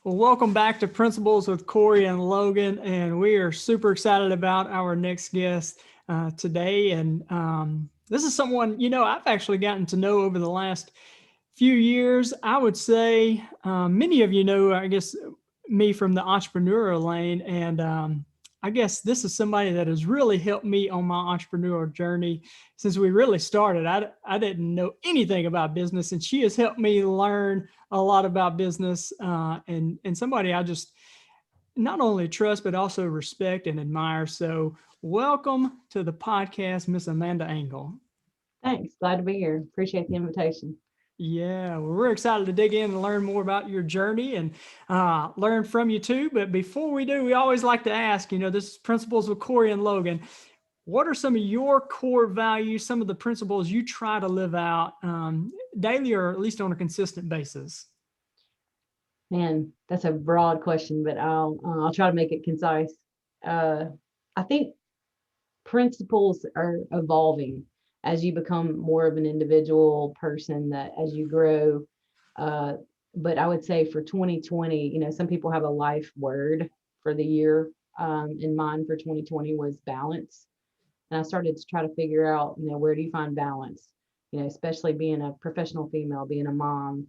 Well, welcome back to Principles with Cory and Logan, and we are super excited about our next guest today. And this is someone, I've actually gotten to know over the last few years. I would say many of you know, I guess, me from the entrepreneurial lane. And I guess this is somebody that has really helped me on my entrepreneurial journey since we really started. I didn't know anything about business, and she has helped me learn a lot about business, and somebody I just not only trust, but also respect and admire. So welcome to the podcast, Miss Amanda Engel. Thanks. Glad to be here. Appreciate the invitation. Yeah, well, we're excited to dig in and learn more about your journey and learn from you too. But before we do, we always like to ask, this is Principles with Cory and Logan. What are some of your core values, some of the principles you try to live out daily or at least on a consistent basis? Man, that's a broad question, but I'll try to make it concise. I think principles are evolving as you become more of an individual person, that as you grow. But I would say for 2020, some people have a life word for the year. And mine for 2020 was balance. And I started to try to figure out, where do you find balance? Especially being a professional female, being a mom,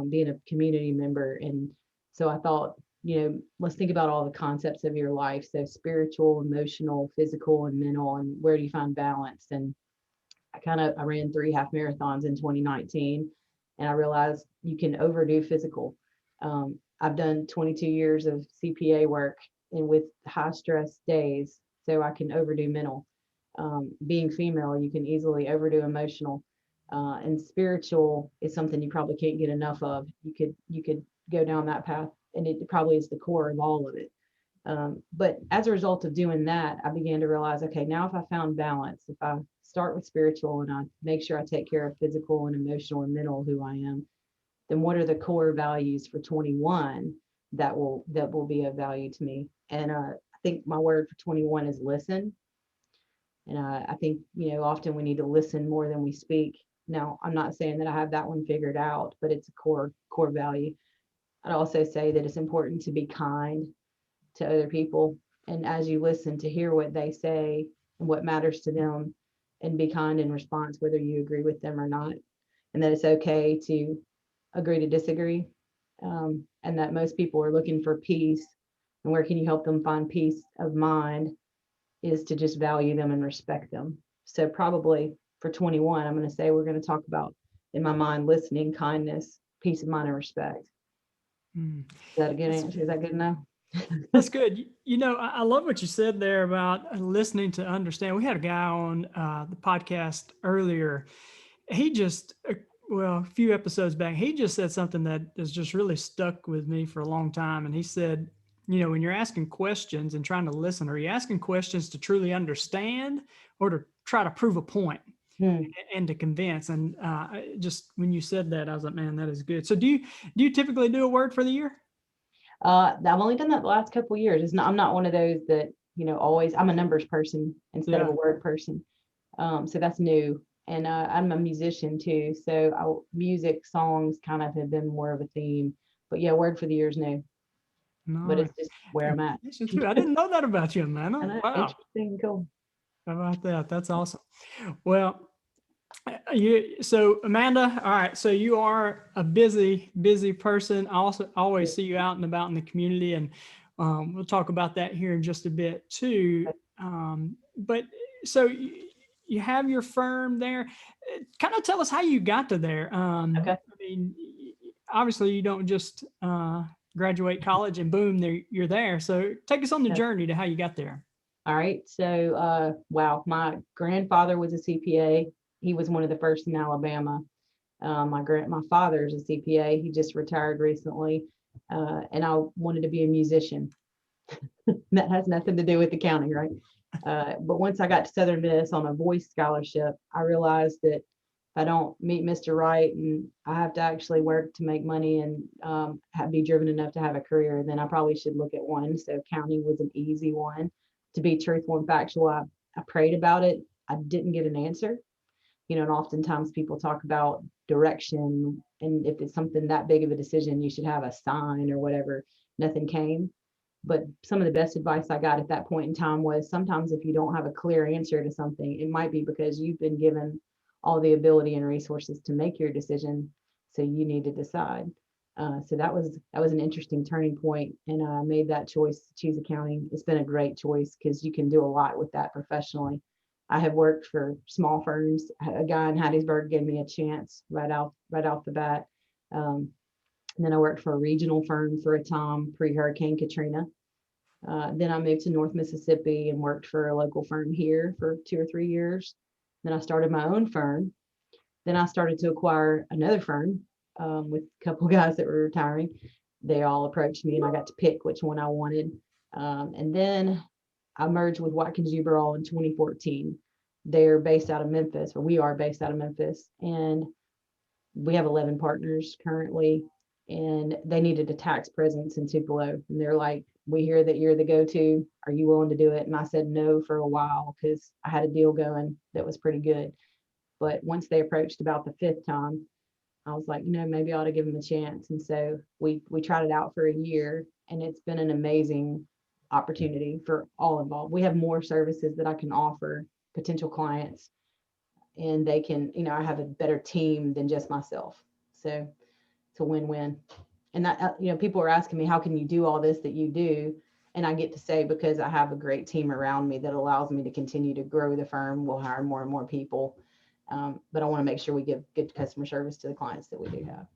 being a community member. And so I thought, let's think about all the concepts of your life. So spiritual, emotional, physical, and mental, and where do you find balance? And I ran 3 half marathons in 2019, and I realized you can overdo physical. I've done 22 years of CPA work and with high stress days, so I can overdo mental. Being female, you can easily overdo emotional, and spiritual is something you probably can't get enough of. You could go down that path, and it probably is the core of all of it. But as a result of doing that, I began to realize, okay, now if I found balance, if I start with spiritual and I make sure I take care of physical and emotional and mental who I am, then what are the core values for 21 that will be of value to me? And I think my word for 21 is listen. And I think, often we need to listen more than we speak. Now, I'm not saying that I have that one figured out, but it's a core value. I'd also say that it's important to be kind to other people. And as you listen, to hear what they say and what matters to them, and be kind in response, whether you agree with them or not. And that it's okay to agree to disagree. And that most people are looking for peace. And where can you help them find peace of mind is to just value them and respect them. So probably for 21, I'm going to say we're going to talk about, in my mind, listening, kindness, peace of mind, and respect. Mm. Is that a good That's answer? Is that good enough? That's good. I love what you said there about listening to understand. We had a guy on the podcast earlier. He just, a few episodes back, he just said something that has just really stuck with me for a long time. And he said, when you're asking questions and trying to listen, are you asking questions to truly understand or to try to prove a point Hmm. and to convince? And just when you said that, I was like, man, that is good. So do you typically do a word for the year? I've only done that the last couple of years. I'm not one of those that, always, I'm a numbers person instead of Yeah. a word person. So that's new. And I'm a musician too. So music, songs kind of have been more of a theme. But yeah, word for the year is new, but Nice. it's just where I'm at. Congratulations, too. I didn't know that about you, I Amanda. know, Wow. interesting, cool. How about that? That's awesome. Well, so Amanda, all right. So you are a busy person. I also always see you out and about in the community, and we'll talk about that here in just a bit too. But so you have your firm there. Kind of tell us how you got to there. Okay. I mean, obviously you don't just graduate college and boom, you're there. So take us on the Yeah. journey to how you got there. All right. So, wow, my grandfather was a CPA. He was one of the first in Alabama. My father's a CPA. He just retired recently, and I wanted to be a musician. That has nothing to do with accounting, right? But once I got to Southern Miss on a voice scholarship, I realized that if I don't meet Mr. Right and I have to actually work to make money and be driven enough to have a career, then I probably should look at one. So accounting was an easy one. To be truthful and factual, I prayed about it. I didn't get an answer. And oftentimes people talk about direction, And if it's something that big of a decision, you should have a sign or whatever. Nothing came. But some of the best advice I got at that point in time was sometimes if you don't have a clear answer to something, it might be because you've been given all the ability and resources to make your decision. So you need to decide. So that was an interesting turning point, and I made that choice to choose accounting. It's been a great choice because you can do a lot with that professionally. I have worked for small firms. A guy in Hattiesburg gave me a chance right out the bat. Um, and then I worked for a regional firm for a time pre-Hurricane Katrina. Then I moved to North Mississippi and worked for a local firm here for 2 or 3 years. Then I started my own firm. Then I started to acquire another firm with a couple guys that were retiring. They all approached me and I got to pick which one I wanted. And then I merged with Watkins Uiberall in 2014. They're based out of Memphis, or we are based out of Memphis, and we have 11 partners currently, and they needed a tax presence in Tupelo. And they're like, we hear that you're the go-to. Are you willing to do it? And I said no for a while because I had a deal going that was pretty good. But once they approached about the fifth time, I was like, maybe I ought to give them a chance. And so we tried it out for a year, and it's been an amazing opportunity for all involved. We have more services that I can offer potential clients, and they can, I have a better team than just myself. So it's a win-win. And that, people are asking me, how can you do all this that you do? And I get to say, because I have a great team around me that allows me to continue to grow the firm. We'll hire more and more people. But I want to make sure we give good customer service to the clients that we do have.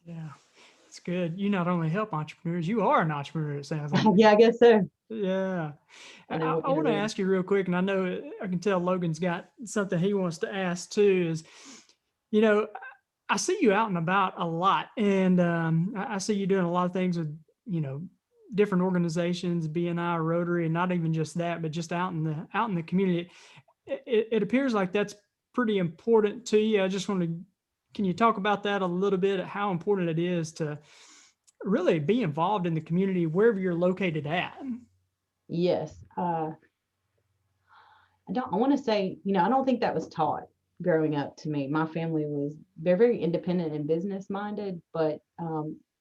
Yeah, it's good. You not only help entrepreneurs, you are an entrepreneur, it sounds like. Yeah, I guess so. Yeah. And I want to ask you real quick, and I know I can tell Logan's got something he wants to ask too, is, I see you out and about a lot, and I see you doing a lot of things with, different organizations, BNI, Rotary, and not even just that, but just out in the community. It appears like that's pretty important to you. I just want to, can you talk about that a little bit, how important it is to really be involved in the community wherever you're located at? Yes. I want to say, I don't think that was taught growing up to me. My family was very independent and business minded, but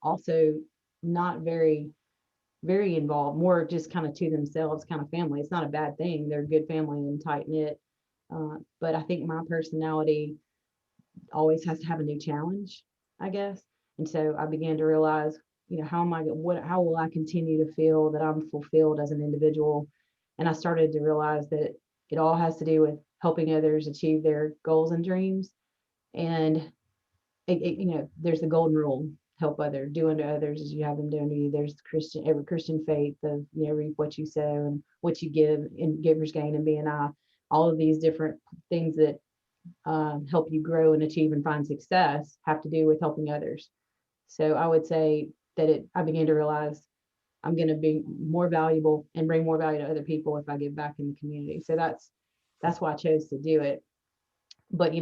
also not very, very involved, more just kind of to themselves kind of family. It's not a bad thing. They're a good family and tight knit. But I think my personality always has to have a new challenge, I guess. And so I began to realize, how will I continue to feel that I'm fulfilled as an individual? And I started to realize that it all has to do with helping others achieve their goals and dreams. And there's the golden rule: help others, do unto others as you have them do unto you. There's every Christian faith of, reap what you sow and what you give, and givers gain and BNI. All of these different things that help you grow and achieve and find success have to do with helping others. So I would say that I began to realize I'm going to be more valuable and bring more value to other people if I give back in the community. So that's why I chose to do it. But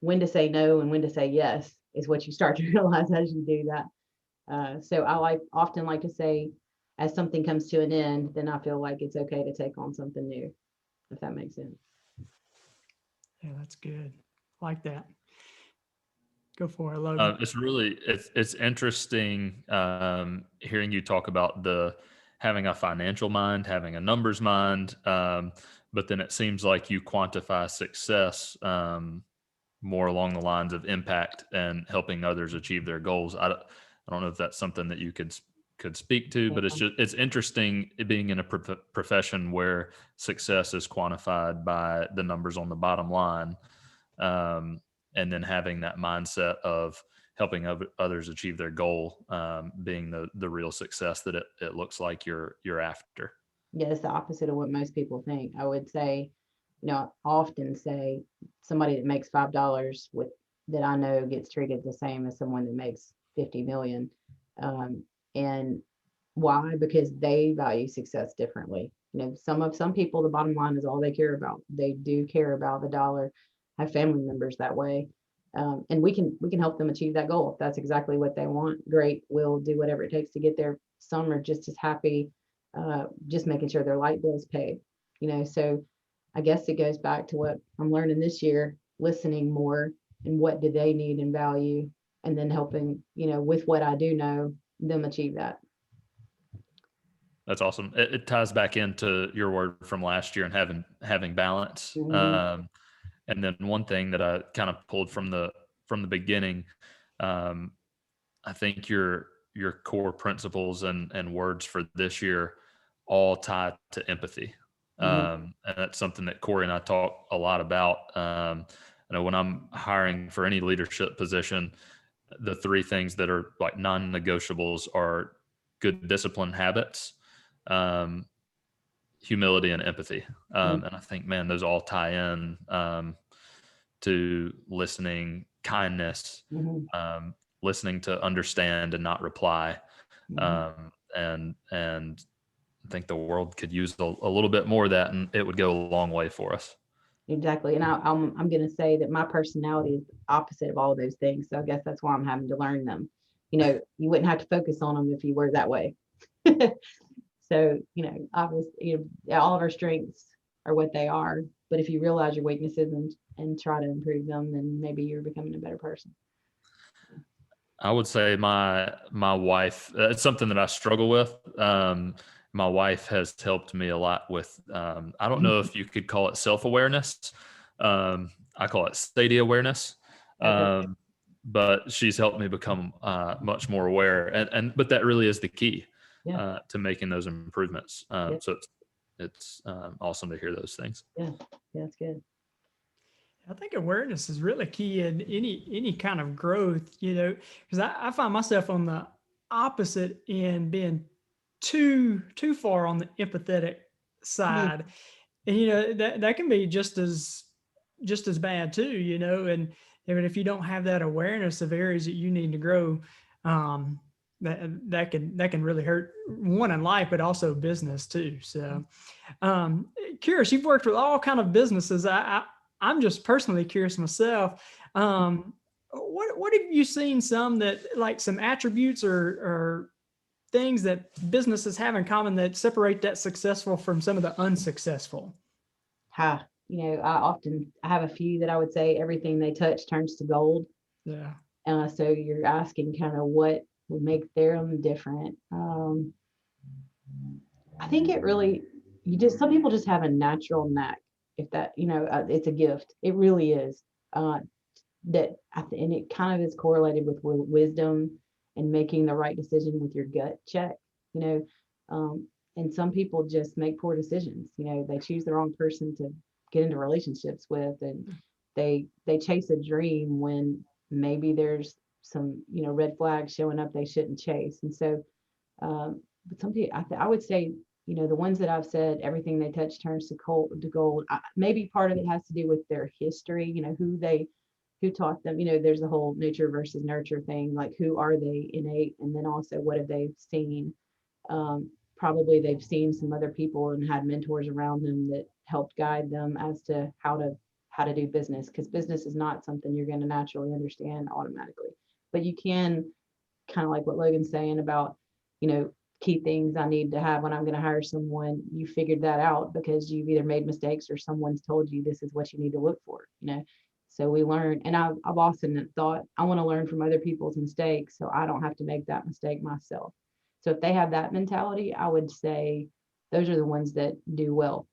when to say no and when to say yes is what you start to realize as you do that. So I often like to say, as something comes to an end, then I feel like it's okay to take on something new, if that makes sense. Yeah, that's good. Like that. Go for it, Logan. It's interesting hearing you talk about having a financial mind, having a numbers mind, but then it seems like you quantify success more along the lines of impact and helping others achieve their goals. I don't know if that's something that you could speak to, but it's interesting being in a profession where success is quantified by the numbers on the bottom line. And then having that mindset of helping others achieve their goal, being the real success that it looks like you're after. Yeah, it's the opposite of what most people think. I would say, I often say somebody that makes $5 that I know gets treated the same as someone that makes 50 million. And why? Because they value success differently. Some people, the bottom line is all they care about. They do care about the dollar. I have family members that way. And we can help them achieve that goal. If that's exactly what they want, great. We'll do whatever it takes to get there. Some are just as happy just making sure their light bill's paid. So I guess it goes back to what I'm learning this year, listening more and what do they need and value, and then helping, with what I do know, them achieve that. That's awesome. It ties back into your word from last year and having balance. Mhm. And then one thing that I kind of pulled from the beginning, um, I think your core principles and words for this year all tie to empathy. Mhm. And that's something that Cory and I talk a lot about. I know when I'm hiring for any leadership position, the three things that are like non-negotiables are good discipline habits, um, humility, and empathy. Mhm. And I think, man, those all tie in to listening, kindness, Mhm. listening to understand and not reply. Mhm. And I think the world could use a little bit more of that, and it would go a long way for us. Exactly. And I'm going to say that my personality is the opposite of all of those things. So I guess that's why I'm having to learn them. You wouldn't have to focus on them if you were that way. So, obviously, all of our strengths are what they are. But if you realize your weaknesses and try to improve them, then maybe you're becoming a better person. I would say my wife, it's something that I struggle with. My wife has helped me a lot with, I don't know if you could call it self-awareness. I call it steady awareness. Okay. But she's helped me become much more aware. But that really is the key Yeah. to making those improvements. Yeah. So it's awesome to hear those things. Yeah. Yeah. That's good. I think awareness is really key in any kind of growth, because I find myself on the opposite end, being too far on the empathetic Mhm. side, and that can be just as bad too, and even if you don't have that awareness of areas that you need to grow, um, that can really hurt one in life, but also business too. So, um, curious, you've worked with all kind of businesses. I'm just personally curious myself. What have you seen, some that, like, some attributes or things that businesses have in common that separate that successful from some of the unsuccessful? I have a few that I would say everything they touch turns to gold. Yeah. So you're asking kind of what would make them different. I think it really, some people just have a natural knack. If that, it's a gift. It really is. Uh, and it kind of is correlated with wisdom and making the right decision with your gut check. You know, um, and some people just make poor decisions. They choose the wrong person to get into relationships with, and they chase a dream when maybe there's some red flags showing up they shouldn't chase. And so, but some people, I would say, the ones that I've said, everything they touch turns to gold. Maybe part of it has to do with their history, who taught them. There's the whole nature versus nurture thing, like who are they innate, and then also what have they seen. Probably they've seen some other people and had mentors around them that helped guide them as to how to do business, because business is not something you're going to naturally understand automatically, but you can, kind of like what Logan's saying about, you know, key things I need to have when I'm going to hire someone. You figured that out because you've either made mistakes or someone's told you this is what you need to look for. So we learn, and I've often thought I want to learn from other people's mistakes so I don't have to make that mistake myself. So if they have that mentality, I would say those are the ones that do well.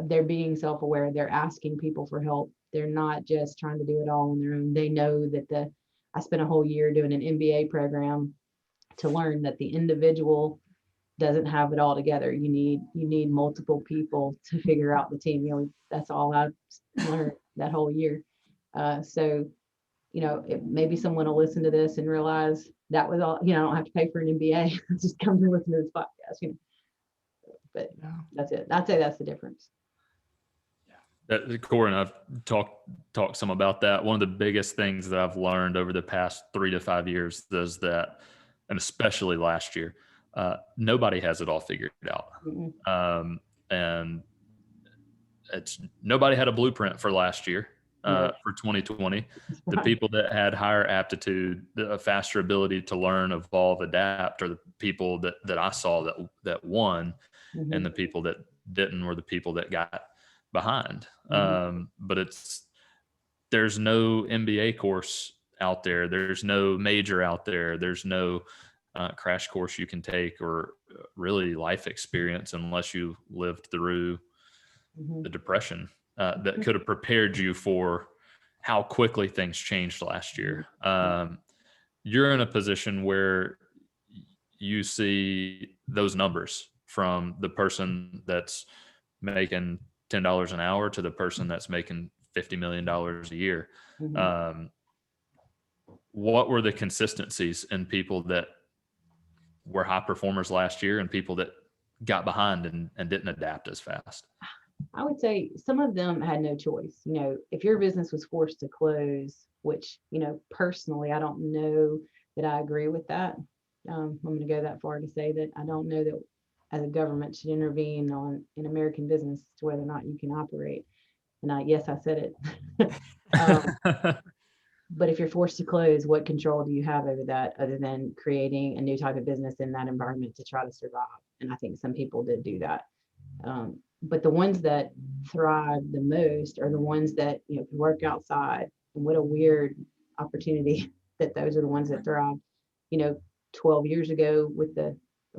They're being self-aware. They're asking people for help. They're not just trying to do it all on their own. They know that I spent a whole year doing an MBA program to learn that the individual doesn't have it all together. You need multiple people to figure out the team. That's all I've learned that whole year. So maybe someone will listen to this and realize that was all. I don't have to pay for an MBA. Just come to listen to this podcast. But Yeah. that's it. I'd say that's the difference. Cory and I've talked some about that. One of the biggest things that I've learned over the past 3 to 5 years is that, and especially last year, nobody has it all figured out. Mm-mm. And nobody had a blueprint for last year, No. for 2020. The Right. people that had higher aptitude, a faster ability to learn, evolve, adapt, are the people that I saw that won, and Mm-hmm. the people that didn't were the people that got behind. Mm-hmm. But it's there's no MBA course out there. There's no major out there. There's no crash course you can take, or really life experience, unless you lived through the Depression, that could have prepared you for how quickly things changed last year. You're in a position where you see those numbers from the person that's making $10 an hour to the person that's making $50 million a year. What were the consistencies in people that were high performers last year and people that got behind and didn't adapt as fast? I would say some of them had no choice. If your business was forced to close, which, personally, I don't know that I agree with that. I'm going to go that far to say that I don't know that as a government should intervene in American business to whether or not you can operate. And yes, I said it. But if you're forced to close, what control do you have over that other than creating a new type of business in that environment to try to survive? And I think some people did do that. But the ones that thrive the most are the ones that can work outside. And what a weird opportunity that those are the ones that thrive. 12 years ago with the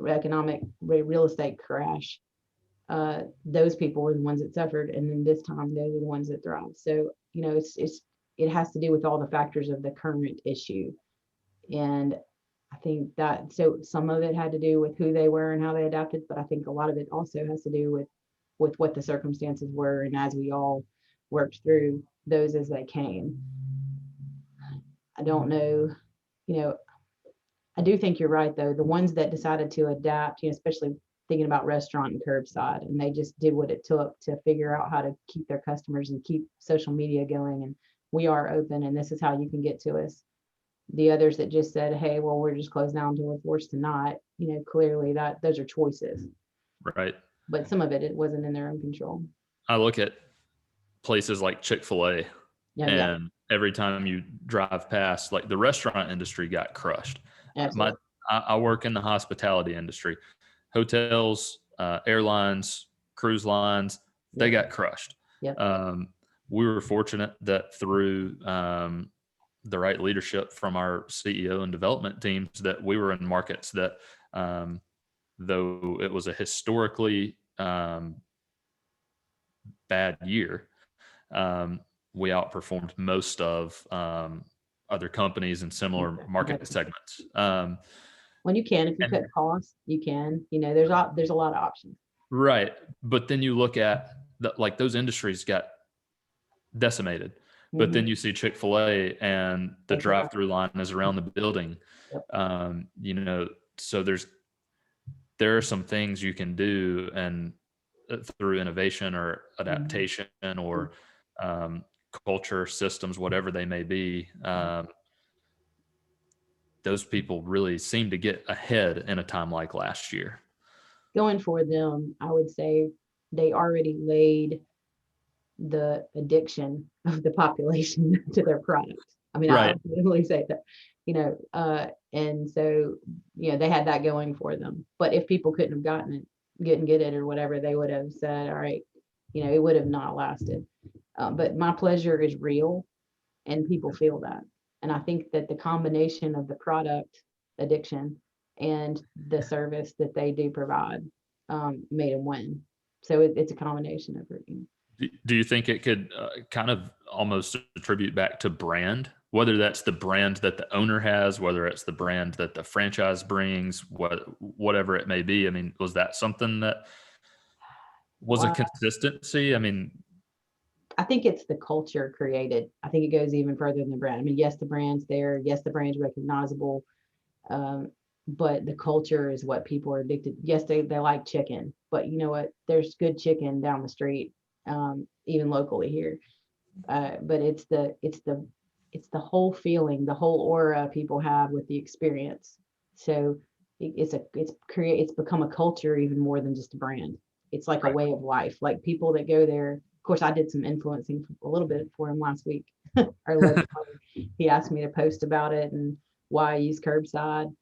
economic real estate crash, those people were the ones that suffered, and then this time those are the ones that thrive. So it has to do with all the factors of the current issue, and I think that so some of it had to do with who they were and how they adapted, but I think a lot of it also has to do with what the circumstances were, and as we all worked through those as they came. I don't know, I do think you're right though. The ones that decided to adapt, especially thinking about restaurant and curbside, and they just did what it took to figure out how to keep their customers and keep social media going, and we are open and this is how you can get to us. The others that just said, hey, well, we're just closed down until we're forced to not, clearly that those are choices. Right. But some of it wasn't in their own control. I look at places like Chick-fil-A, and every time you drive past, like, the restaurant industry got crushed. I work in the hospitality industry, hotels, airlines, cruise lines, they got crushed. We were fortunate that through the right leadership from our CEO and development teams, that we were in markets that, though it was a historically bad year, we outperformed most of other companies in similar market segments. When you can, if you cut costs, you can. There's a lot of options. Right, but then you look at those industries got decimated. But then you see Chick-fil-A and the drive-through line is around the building. So there are some things you can do, and through innovation or adaptation or culture, systems, whatever they may be, those people really seem to get ahead in a time like last year. Going for them, I would say they already laid the addiction of the population to their product. I mean, right. I really say that, and so, they had that going for them. But if people couldn't have gotten it or whatever, they would have said, all right, it would have not lasted. But my pleasure is real, and people feel that. And I think that the combination of the product addiction and the service that they do provide made them win. So it's a combination of everything. Do you think it could kind of almost attribute back to brand, whether that's the brand that the owner has, whether it's the brand that the franchise brings, whatever it may be? I mean, was that something that was a consistency? I mean, I think it's the culture created. I think it goes even further than the brand. I mean, yes, the brand's there. Yes, the brand's recognizable. But the culture is what people are addicted. Yes, they like chicken, but you know what? There's good chicken down the street, even locally here. But it's the whole feeling, the whole aura people have with the experience. So it's become a culture even more than just a brand. It's like a way of life. Like people that go there. Of course, I did some influencing a little bit for him last week. He asked me to post about it and why I use curbside,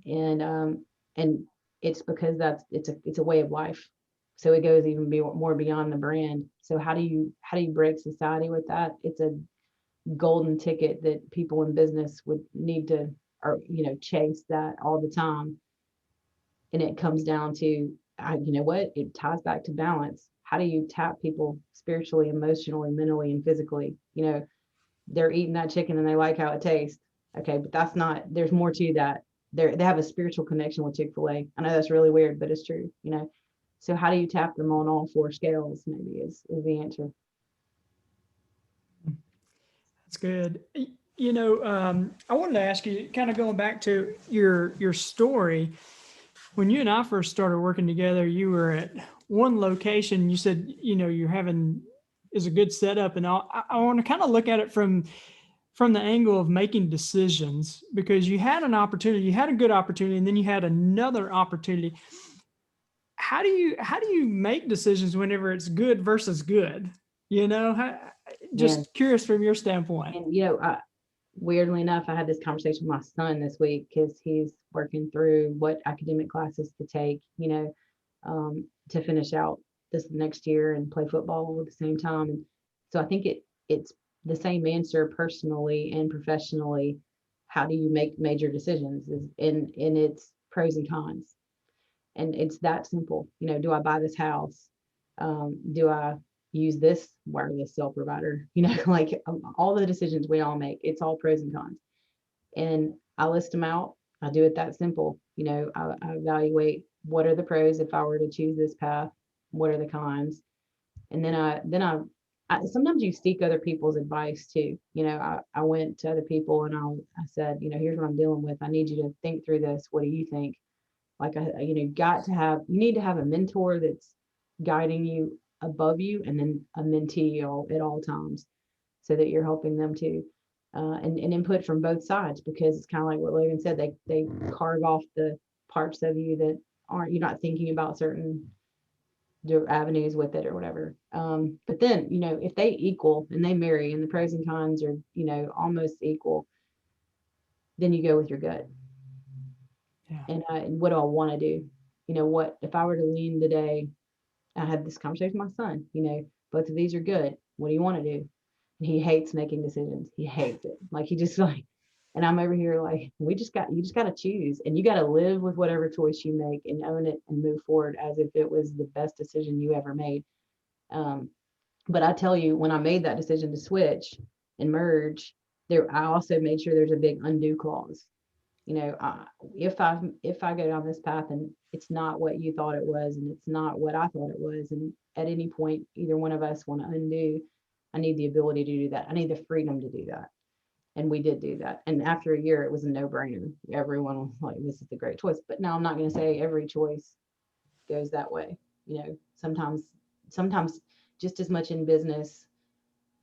and it's because it's a way of life. So it goes even more beyond the brand. So how do you break society with that? golden ticket that people in business would need to, or, chase that all the time. And it comes down to, you know what, it ties back to balance. How do you tap people spiritually, emotionally, mentally, and physically? They're eating that chicken and they like how it tastes. Okay, but that's not, there's more to that. They have a spiritual connection with Chick-fil-A. I know that's really weird, but it's true, So how do you tap them on all four scales, maybe is the answer. That's good. I wanted to ask you, kind of going back to your story. When you and I first started working together, you were at one location. You said, you're having is a good setup, and I want to kind of look at it from the angle of making decisions, because you had an opportunity, you had a good opportunity, and then you had another opportunity. How do you make decisions whenever it's good versus good? Just curious from your standpoint. And weirdly enough, I had this conversation with my son this week because he's working through what academic classes to take, to finish out this next year and play football at the same time. And so I think it's the same answer personally and professionally. How do you make major decisions? In its pros and cons. And it's that simple. Do I buy this house? Do I use this wireless cell provider? Like all the decisions we all make, it's all pros and cons. And I list them out. I do it that simple. I evaluate what are the pros if I were to choose this path, what are the cons, and then I sometimes you seek other people's advice too. I went to other people and I said, here's what I'm dealing with. I need you to think through this. What do you think? Like you need to have a mentor that's guiding you above you, and then a mentee at all times, so that you're helping them too. And input from both sides, because it's kind of like what Logan said, they carve off the parts of you that you're not thinking about certain avenues with it or whatever. But then, if they equal and they marry and the pros and cons are, almost equal, then you go with your gut. Yeah. And what do I want to do? What if I were to lean today? I had this conversation with my son, both of these are good. What do you want to do? And he hates making decisions. He hates it. Like he just like, and I'm over here like, you just got to choose, and you got to live with whatever choice you make and own it and move forward as if it was the best decision you ever made. But I tell you, when I made that decision to switch and merge, I also made sure there's a big undo clause. If I go down this path and it's not what you thought it was, and it's not what I thought it was, and at any point either one of us want to undo, I need the ability to do that. I need the freedom to do that. And we did do that. And after a year, it was a no-brainer. Everyone was like, this is the great choice. But now I'm not going to say every choice goes that way. Sometimes just as much in business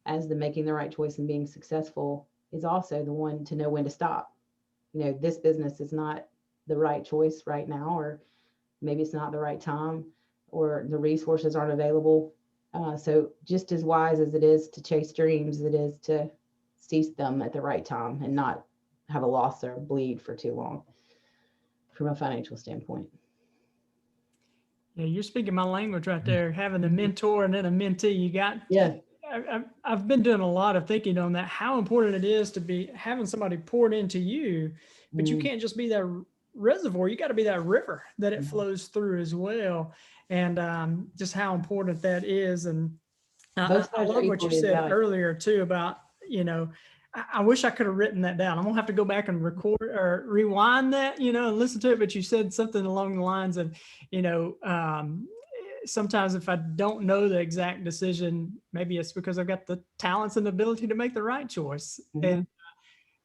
as the making the right choice and being successful is also the one to know when to stop. This business is not the right choice right now, or maybe it's not the right time, or the resources aren't available. So just as wise as it is to chase dreams, it is to cease them at the right time and not have a loss or bleed for too long from a financial standpoint. Yeah, you're speaking my language right there. Having a mentor and then a mentee, you got. Yeah. I've been doing a lot of thinking on that, how important it is to be having somebody poured into you, but you can't just be that reservoir. You got to be that river that it flows through as well. And just how important that is. And I love what you said earlier too about, I wish I could have written that down. I'm gonna have to go back and record or rewind that, and listen to it. But you said something along the lines of, sometimes if I don't know the exact decision, maybe it's because I've got the talents and ability to make the right choice. And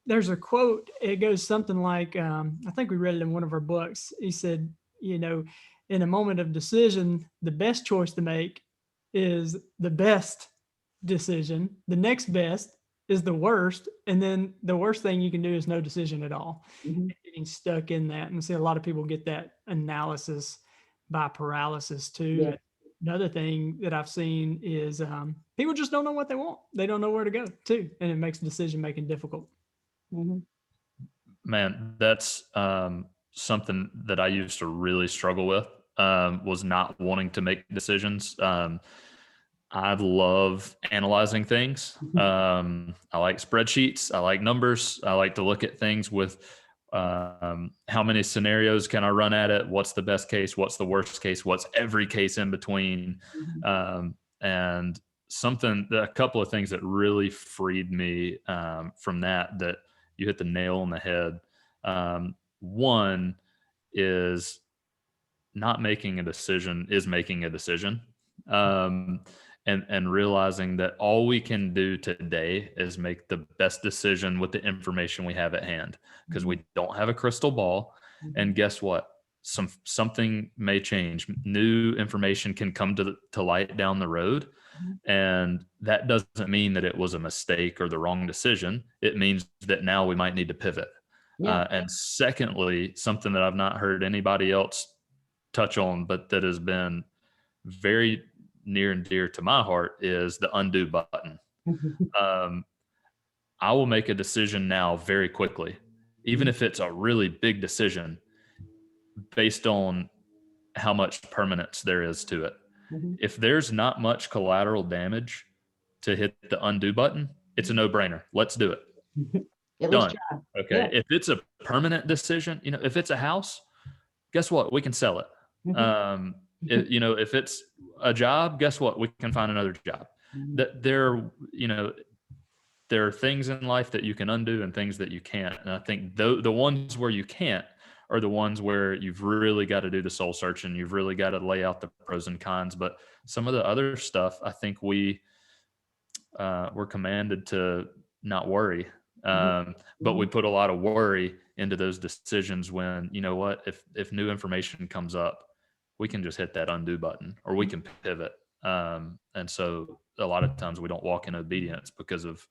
there's a quote, it goes something like, I think we read it in one of our books. He said, in a moment of decision, the best choice to make is the best decision. The next best is the worst. And then the worst thing you can do is no decision at all. Getting stuck in that. And see, a lot of people get that analysis by paralysis too. Yeah. Another thing that I've seen is people just don't know what they want. They don't know where to go too. And it makes decision making difficult. Man, that's something that I used to really struggle with, was not wanting to make decisions. I love analyzing things. I like spreadsheets. I like numbers. I like to look at things with how many scenarios can I run at it? What's the best case? What's the worst case? What's every case in between? Mhm. And a couple of things that really freed me from that you hit the nail on the head. One is not making a decision is making a decision. Um, and realizing that all we can do today is make the best decision with the information we have at hand, because we don't have a crystal ball. Mhm. And guess what? Something may change. New information can come to light down the road. Mhm. And that doesn't mean that it was a mistake or the wrong decision. It means that now we might need to pivot. Yeah. And secondly, something that I've not heard anybody else touch on, but that has been very near and dear to my heart, is the undo button. Um, I will make a decision now very quickly, even if it's a really big decision, based on how much permanence there is to it. Mhm. If there's not much collateral damage to hit the undo button, it's a no-brainer. Let's do it. At least Done. try. Okay. Yeah. If it's a permanent decision, if it's a house, guess what? We can sell it. Mhm. If it's a job, guess what? We can find another job. Mhm. That there are things in life that you can undo and things that you can't. And I think the ones where you can't are the ones where you've really got to do the soul searching. You've really got to lay out the pros and cons. But some of the other stuff, I think we're commanded to not worry. Mhm. But we Mhm. put a lot of worry into those decisions when, you know what, if new information comes up, we can just hit that undo button, or we can pivot. And so a lot of times we don't walk in obedience because of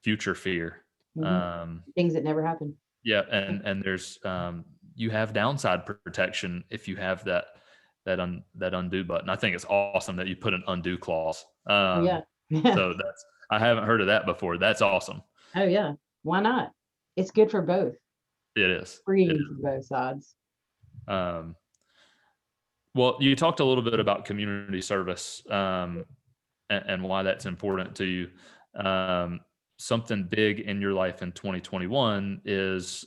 future fear. Mhm. Um, Things that never happen. yeah, and there's you have downside protection if you have that undo button. I think it's awesome that you put an undo clause. Oh yeah. Yeah. So I haven't heard of that before. That's awesome. Oh yeah. Why not? It's good for both. It is. It Freeing is. for both sides. Um, well, you talked a little bit about community service, and why that's important to you. Um, Something big in your life in 2021 is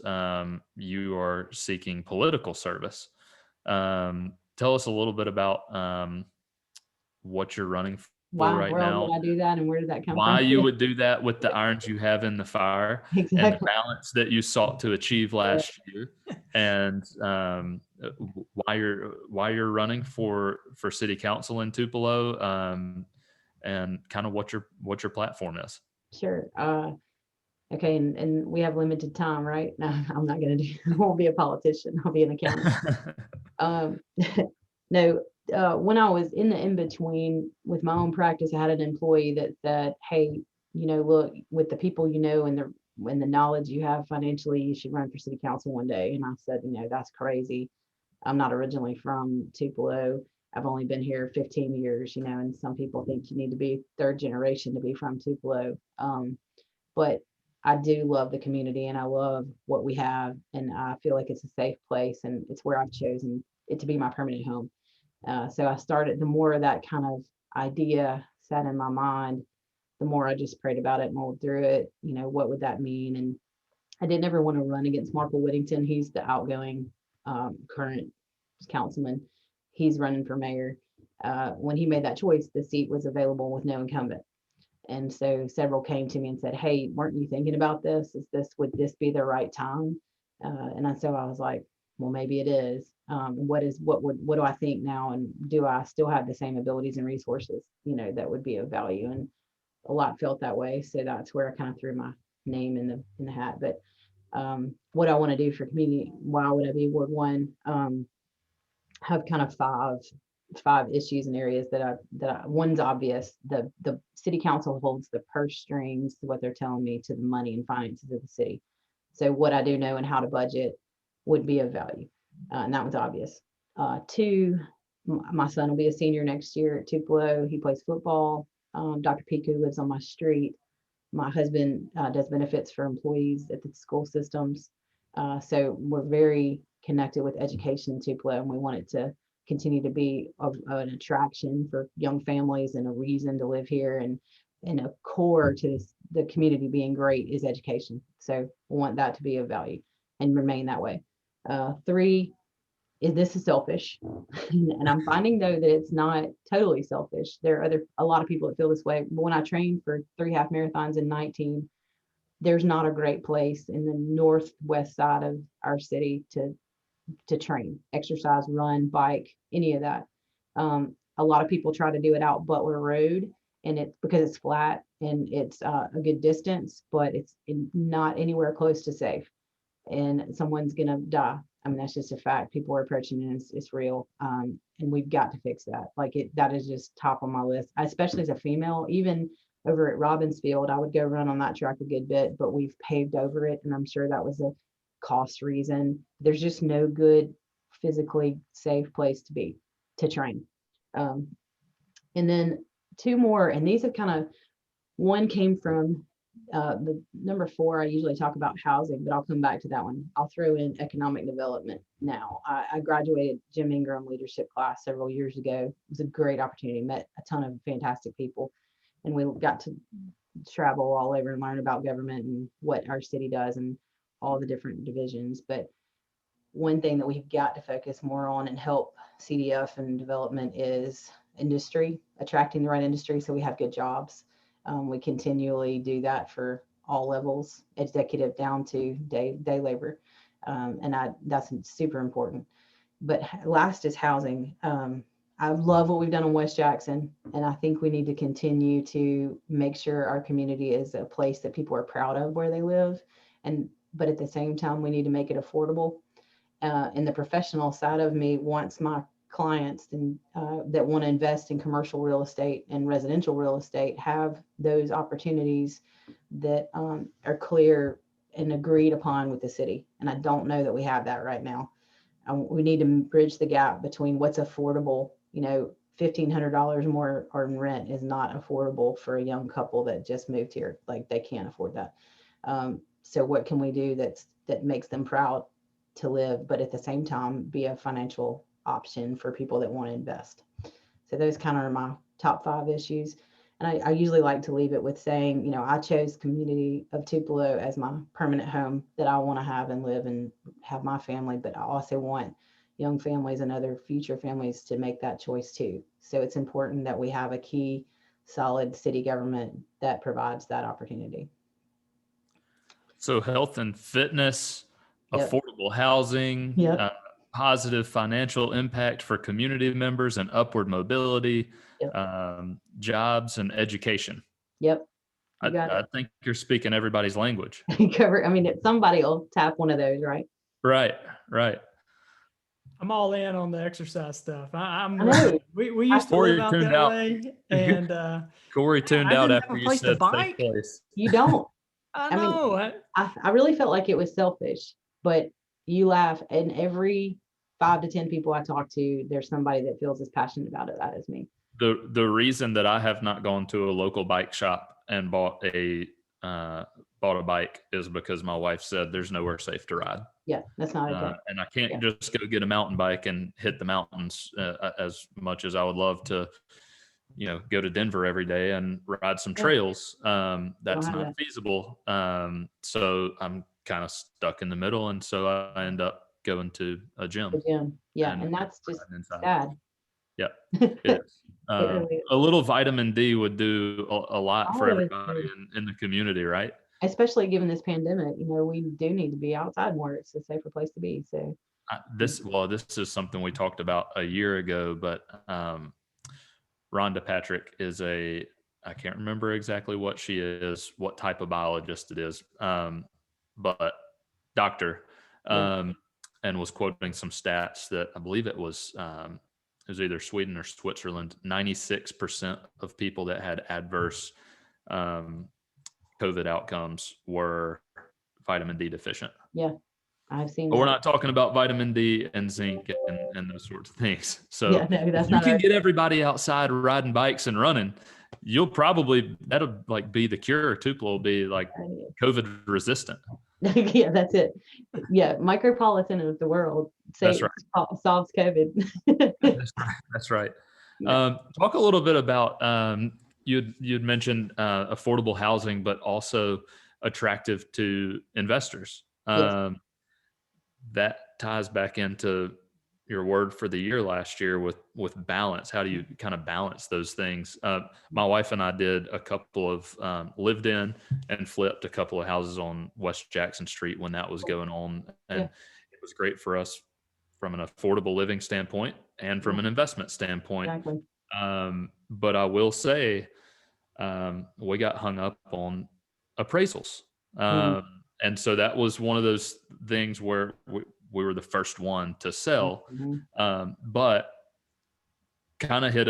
you are seeking political service. Tell us a little bit about what you're running for Why in the right world now, would I do that and where did that come why from? you Yeah, would do that with the irons you have in the fire, and the exactly. balance that you sought to achieve Yeah. last year, and why you're running for city council in Tupelo, and kind of what your platform is. Sure. Okay, and we have limited time, right? No, I'm not gonna do I won't be a politician. I'll be an accountant. Um, no, when I was in the in between with my own practice, I had an employee that said, "Hey, look, with the people and the knowledge you have financially, you should run for city council one day." And I said, that's crazy. I'm not originally from Tupelo. I've only been here 15 years, and some people think you need to be third generation to be from Tupelo. But I do love the community and I love what we have. And I feel like it's a safe place and it's where I've chosen it to be my permanent home. So I started, the more of that kind of idea sat in my mind, the more I just prayed about it, mulled through it. What would that mean? And I didn't ever want to run against Marple Whittington. He's the outgoing current councilman. He's running for mayor. When he made that choice, the seat was available with no incumbent. And so several came to me and said, "Hey, weren't you thinking about this? Would this be the right time?" So I was like, "Well, maybe it is. What do I think now? And do I still have the same abilities and resources, that would be of value?" And a lot felt that way. So that's where I kind of threw my name in the hat. But what I want to do for community, why would I be Ward One? Have kind of five issues and areas one's obvious. The city council holds the purse strings to what they're telling me to the money and finances of the city. So what I do know and how to budget would be of value. And that one's obvious. Two, my son will be a senior next year at Tupelo. He plays football. Dr. Piku lives on my street. My husband does benefits for employees at the school systems. So we're very connected with education in Tupelo, and we want it to continue to be an attraction for young families and a reason to live here. And a core to the community being great is education. So we want that to be of value and remain that way. 3 is this is selfish. And I'm finding though that it's not totally selfish. There are a lot of people that feel this way. But when I trained for 3 half marathons in 19, there's not a great place in the northwest side of our city to train, exercise, run, bike, any of that. A lot of people try to do it out Butler Road, and it's because it's flat and it's a good distance, but it's not anywhere close to safe, and someone's gonna die. I mean, that's just a fact. People are approaching it, and it's real. And we've got to fix that. That is just top on my list, especially as a female. Even over at Robbins Field, I would go run on that track a good bit, but we've paved over it, and I'm sure that was a cost reason. There's just no good physically safe place to train. And then 2 more, and these have one came from the number 4. I usually talk about housing, but I'll come back to that one. I'll throw in economic development now. I graduated Jim Ingram Leadership Class several years ago. It was a great opportunity, met a ton of fantastic people, and we got to travel all over and learn about government and what our city does and all the different divisions. But one thing that we've got to focus more on and help CDF and development is industry, attracting the right industry so we have good jobs. We continually do that for all levels, executive down to day labor. And that's super important. But last is housing. I love what we've done in West Jackson, and I think we need to continue to make sure our community is a place that people are proud of where they live. But at the same time, we need to make it affordable. And the professional side of me wants my clients that want to invest in commercial real estate and residential real estate have those opportunities that are clear and agreed upon with the city. And I don't know that we have that right now. We need to bridge the gap between what's affordable. $1,500 more in rent is not affordable for a young couple that just moved here. They can't afford that. So what can we do that makes them proud to live, but at the same time be a financial option for people that want to invest? So those kind of are my top 5 issues. And I usually like to leave it with saying, I chose community of Tupelo as my permanent home that I want to have and live and have my family, but I also want young families and other future families to make that choice too. So it's important that we have a key, solid city government that provides that opportunity. So health and fitness, Yep. affordable housing, Yep. positive financial impact for community members and upward mobility, Yep. jobs and education. Yep. I think you're speaking everybody's language. Somebody will tap one of those, right? Right. I'm all in on the exercise stuff. I'm I know. we used to live out that way, and Corey tuned out after you said safe place. You don't. I know. I really felt like it was selfish, but you laugh, and every 5 to 10 people I talk to, there's somebody that feels as passionate about it. That is me. The reason that I have not gone to a local bike shop and bought a bike is because my wife said there's nowhere safe to ride. Yeah, that's not okay. And I can't just go get a mountain bike and hit the mountains as much as I would love to, go to Denver every day and ride some trails. That's not feasible. So I'm kind of stuck in the middle. And so I end up going to a gym. Yeah. And that's just sad. Yeah, it is. A little vitamin D would do a lot for everybody in the community, right? Especially given this pandemic, we do need to be outside more. It's a safer place to be. So this is something we talked about a year ago, but Rhonda Patrick is I can't remember exactly what she is, what type of biologist it is, but doctor, and was quoting some stats that I believe it was either Sweden or Switzerland. 96% of people that had adverse COVID outcomes were vitamin D deficient. Yeah, I've seen but that. We're not talking about vitamin D and zinc and those sorts of things. So if you can get everybody outside riding bikes and running, that'll be the cure. Tupelo will be COVID resistant. Yeah, that's it. Yeah, micropolitan of the world That's say right. solves COVID. That's right. That's right. Yeah. Talk a little bit about you'd mentioned affordable housing, but also attractive to investors. Yes. That ties back into your word for the year last year with balance. How do you kind of balance those things? My wife and I did a couple of lived in and flipped a couple of houses on West Jackson Street when that was going on, and Yeah. it was great for us from an affordable living standpoint and from Yeah. an investment standpoint. Exactly. But I will say we got hung up on appraisals. Mm, And so that was one of those things where we were the first one to sell, mhm, but kind of hit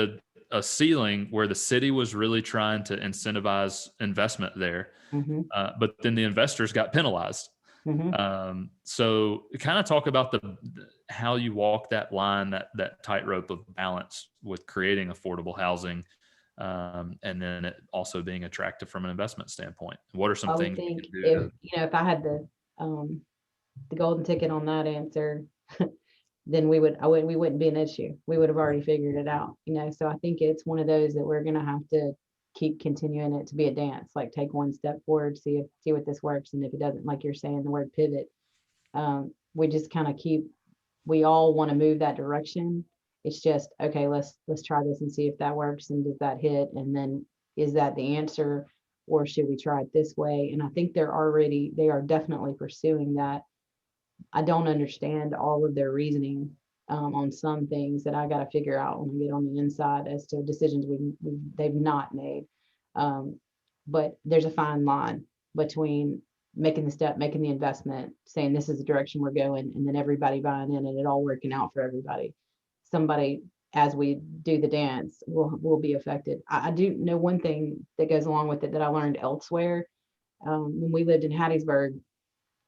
a ceiling where the city was really trying to incentivize investment there. mhm, But then the investors got penalized. mhm. So kind of talk about how you walk that line, that tightrope of balance with creating affordable housing, and then it also being attractive from an investment standpoint. What are some I would things you think can do if, to? if I had the golden ticket on that answer, then we wouldn't be an issue. We would have already figured it out, So I think it's one of those that we're gonna have to keep continuing it to be a dance, like take one step forward, see what this works. And if it doesn't, like you're saying, the word pivot, we just kind of we all want to move that direction. It's just, okay, let's try this and see if that works, and does that hit, and then is that the answer, or should we try it this way? And I think they are definitely pursuing that. I don't understand all of their reasoning on some things that I got to figure out when I get on the inside as to decisions they've not made. Um, but there's a fine line between making the step, making the investment, saying this is the direction we're going, and then everybody buying in and it all working out for everybody. Somebody, as we do the dance, will be affected. I do know one thing that goes along with it that I learned elsewhere. When we lived in Hattiesburg,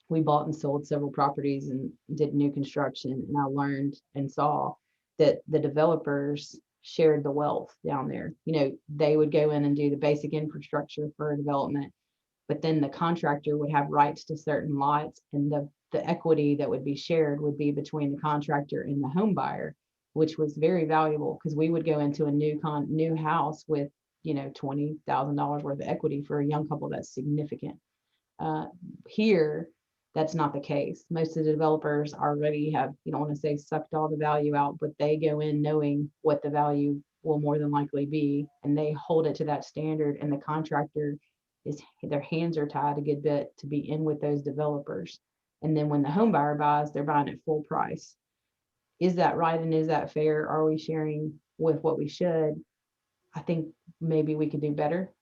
we bought and sold several properties and did new construction. And I learned and saw that the developers shared the wealth down there. They would go in and do the basic infrastructure for a development, but then the contractor would have rights to certain lots, and the equity that would be shared would be between the contractor and the home buyer, which was very valuable because we would go into a new house with $20,000 worth of equity. For a young couple, that's significant. Here, that's not the case. Most of the developers already have, you don't want to say sucked all the value out, but they go in knowing what the value will more than likely be, and they hold it to that standard. And the contractor their hands are tied a good bit to be in with those developers. And then when the home buyer buys, they're buying at full price. Is that right? And is that fair? Are we sharing with what we should? I think maybe we could do better,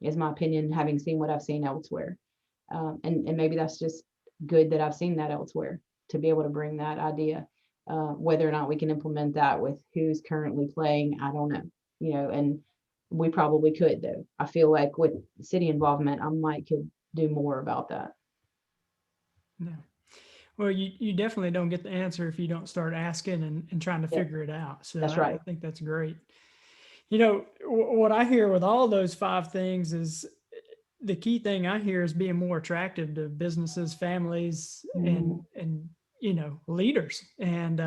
is my opinion, having seen what I've seen elsewhere. And maybe that's just good that I've seen that elsewhere, to be able to bring that idea. Whether or not we can implement that with who's currently playing, I don't know. And we probably could, though. I feel like with city involvement, I might could do more about that. Yeah. Well, you definitely don't get the answer if you don't start asking and trying to Yeah, figure it out. So that's I right. think that's great. What I hear with all those five things is the key thing I hear is being more attractive to businesses, families, Mhm. and leaders. And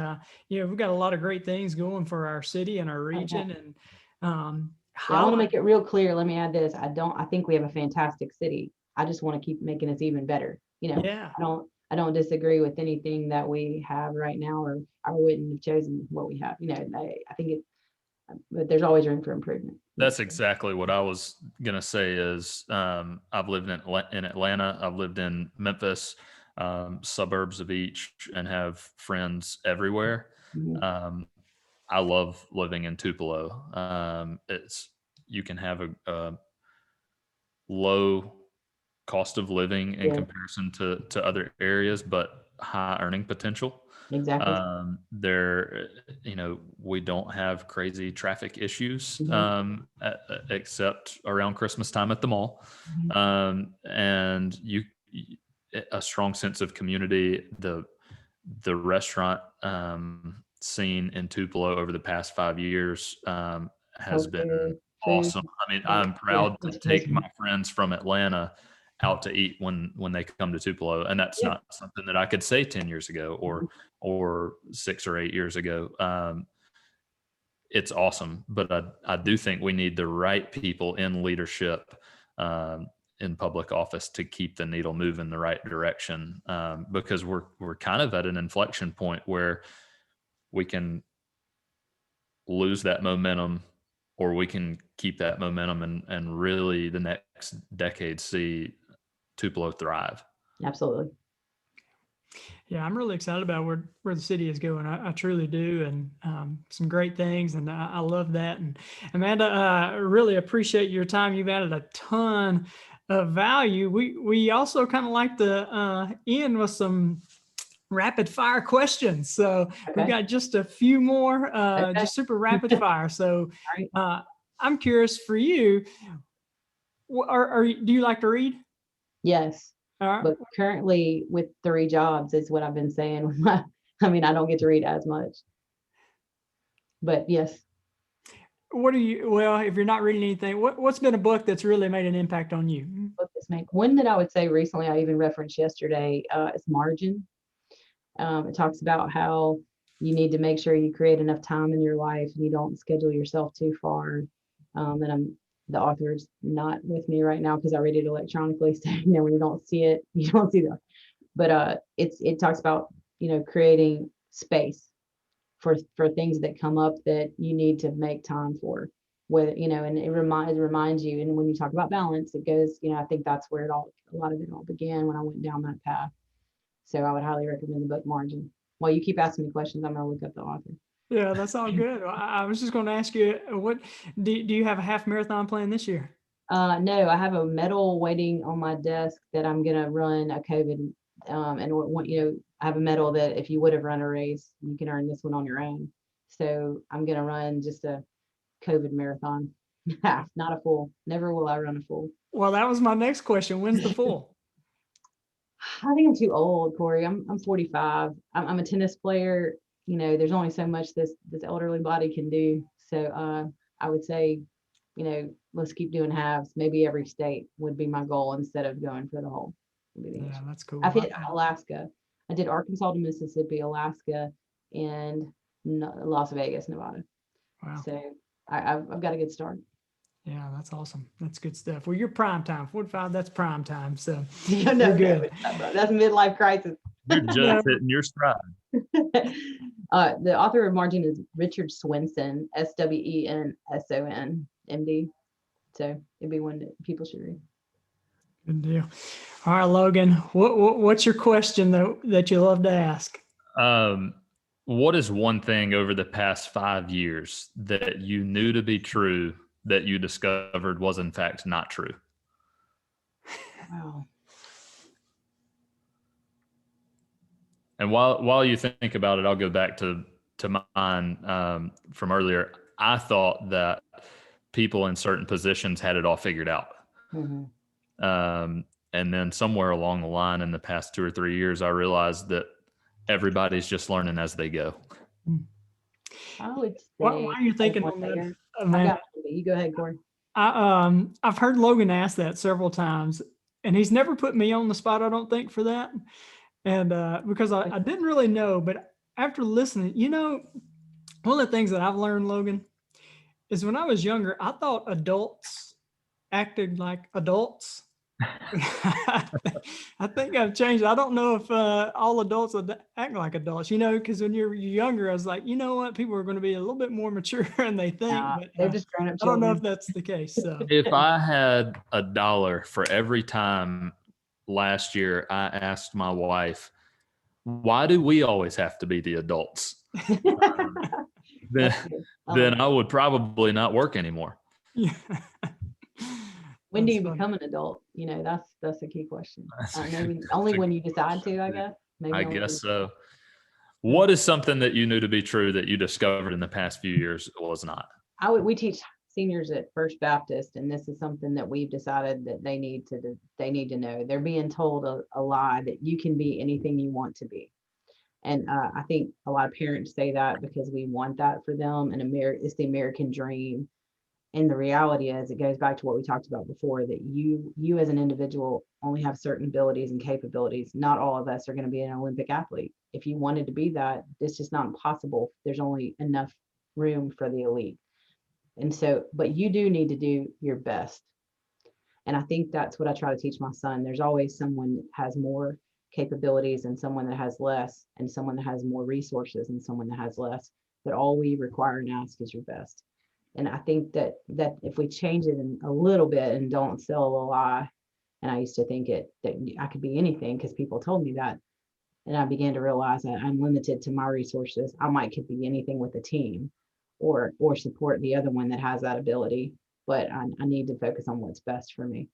we've got a lot of great things going for our city and our region, and Yeah, I want to highlight. make it real clear. Let me add this. I think we have a fantastic city. I just want to keep making us even better. Yeah, I don't disagree with anything that we have right now, or I wouldn't have chosen what we have. I think but there's always room for improvement. That's exactly what I was gonna say. Is I've lived in Atlanta, I've lived in Memphis, suburbs of each, and have friends everywhere. Mhm. Um, I love living in Tupelo. It's you can have a low cost of living in Yeah, comparison to other areas, but high earning potential. exactly. We don't have crazy traffic issues, Mhm. except around Christmas time at the mall. Mhm. And a strong sense of community. The restaurant scene in Tupelo over the past 5 years has been Healthcare, food, awesome. I mean, yeah, I'm yeah, proud to take education. my friends from Atlanta out to eat when they come to Tupelo, and that's not something that I could say 10 years ago or 6 or 8 years ago. It's awesome, but I do think we need the right people in leadership, in public office, to keep the needle moving the right direction, because we're kind of at an inflection point where we can lose that momentum, or we can keep that momentum and really the next decade see Tupelo thrive. Absolutely. Yeah, I'm really excited about where the city is going. I truly do, and some great things, and I love that. And Amanda, I really appreciate your time. You've added a ton of value. We also kind of like to end with some rapid fire questions. So we've got just a few more, just super rapid fire. So I'm curious for you, do you like to read? Yes. All right. But currently with 3 jobs is what I've been saying. I mean, I don't get to read as much, but yes. Well, if you're not reading anything, what's been a book that's really made an impact on you? Book that's made one that I would say recently, I even referenced yesterday, is Margin. It talks about how you need to make sure you create enough time in your life and you don't schedule yourself too far. And the author's not with me right now because I read it electronically. So, when you don't see it, you don't see that. But it talks about, creating space for things that come up that you need to make time for. Whether, and it reminds you. And when you talk about balance, it goes, I think that's where a lot of it all began when I went down that path. So I would highly recommend the book Margin. While you keep asking me questions, I'm going to look up the author. Yeah, that's all good. I was just going to ask you, what do you have a half marathon plan this year? No, I have a medal waiting on my desk that I'm going to run a COVID. And I have a medal that if you would have run a race, you can earn this one on your own. So I'm going to run just a COVID marathon. Half, not a full. Never will I run a full. Well, that was my next question. When's the full? I think I'm too old, Cory. I'm 45. I'm a tennis player. There's only so much this elderly body can do. So I would say, let's keep doing halves. Maybe every state would be my goal instead of going for the whole. Yeah, that's cool. I've hit Alaska. I did Arkansas to Mississippi, Alaska, and Las Vegas, Nevada. Wow. So I've got a good start. Yeah, that's awesome. That's good stuff. Well, you're prime time. 45, that's prime time. So you're good. That's midlife crisis. You're just hitting your stride. The author of Margin is Richard Swenson, Swenson, MD. So it'd be one that people should read. Good deal. All right, Logan, what's your question that you love to ask? What is one thing over the past 5 years that you knew to be true that you discovered was in fact not true? Wow. And while you think about it, I'll go back to mine from earlier. I thought that people in certain positions had it all figured out. Mm-hmm. And then somewhere along the line in the past 2 or 3 years, I realized that everybody's just learning as they go. I would say. Why are you thinking on that? You go ahead, Cory. I've heard Logan ask that several times, and he's never put me on the spot, I don't think, for that. And because I didn't really know, but after listening, one of the things that I've learned, Logan, is when I was younger, I thought adults acted like adults. I think I've changed. I don't know if all adults act like adults, because when you're younger, I was like, you know what, people are going to be a little bit more mature than they think. But they're just grown up. I don't know if that's the case. So if I had $1 for every time last year I asked my wife, why do we always have to be the adults? Then I would probably not work anymore. Yeah. When do you become an adult? That's a key question. Maybe only when you decide to, I guess. I guess so. What is something that you knew to be true that you discovered in the past few years was not? We teach seniors at First Baptist, and this is something that we've decided that they need to know. They're being told a lie that you can be anything you want to be. And I think a lot of parents say that because we want that for them, and it's the American dream. And the reality is, it goes back to what we talked about before, that you as an individual only have certain abilities and capabilities. Not all of us are going to be an Olympic athlete. If you wanted to be that, it's just not possible. There's only enough room for the elite. And so, but you do need to do your best. And I think that's what I try to teach my son. There's always someone that has more capabilities and someone that has less, and someone that has more resources and someone that has less. But all we require and ask is your best. And I think that if we change it a little bit and don't sell a lie, and I used to think that I could be anything because people told me that, and I began to realize that I'm limited to my resources. Could be anything with a team, or support the other one that has that ability. But I need to focus on what's best for me.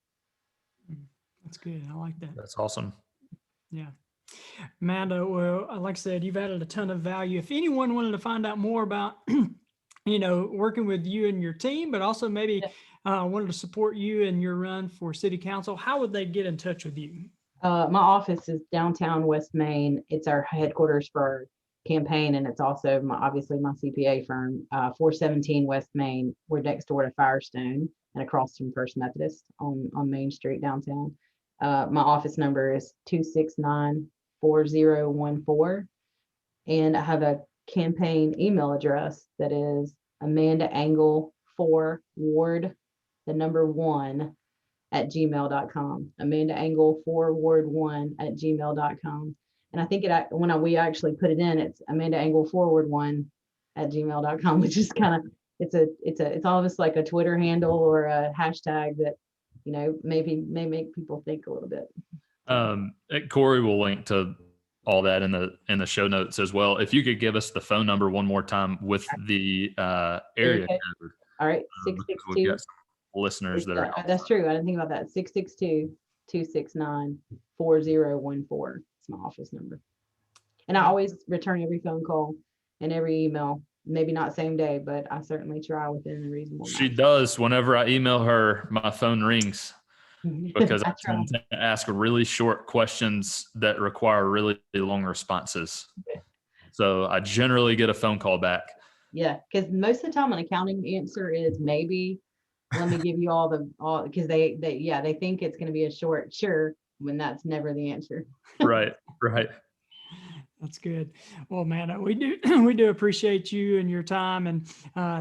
That's good. I like that. That's awesome. Yeah. Amanda, well, like I said, you've added a ton of value. If anyone wanted to find out more about, working with you and your team, but also maybe wanted to support you in your run for city council, how would they get in touch with you? My office is downtown West Main. It's our headquarters for our campaign, and it's also obviously my CPA firm. 417 West Main. We're next door to Firestone and across from First Methodist on Main Street downtown. My office number is 269-4014, and I have a campaign email address that is Amanda Angle 4 Ward, the number 1 at gmail.com. Amanda Angle 4 Ward 1 at gmail.com. And I think we actually put it in, it's Amanda Angle Forward 1 at gmail.com, which is kind of, it's almost like a Twitter handle or a hashtag that, maybe may make people think a little bit. Cory will link to all that in the show notes as well. If you could give us the phone number one more time with the area code. All right, we've 662. got some listeners that are That's true. I didn't think about that. 662-269-4014. It's my office number. And I always return every phone call and every email. Maybe not same day, but I certainly try within a reasonable She amount. does. Whenever I email her, my phone rings because I try. tend to ask really short questions that require really long responses. So I generally get a phone call back. Yeah, because most of the time an accounting answer is maybe. Let me give you all because they think it's going to be a short sure, when that's never the answer. Right. That's good. Well, man, we do appreciate you and your time, and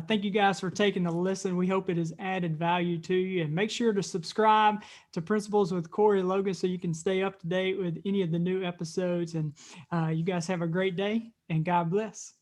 thank you guys for taking the listen. We hope it has added value to you, and make sure to subscribe to Principles with Cory and Logan so you can stay up to date with any of the new episodes. And you guys have a great day, and God bless.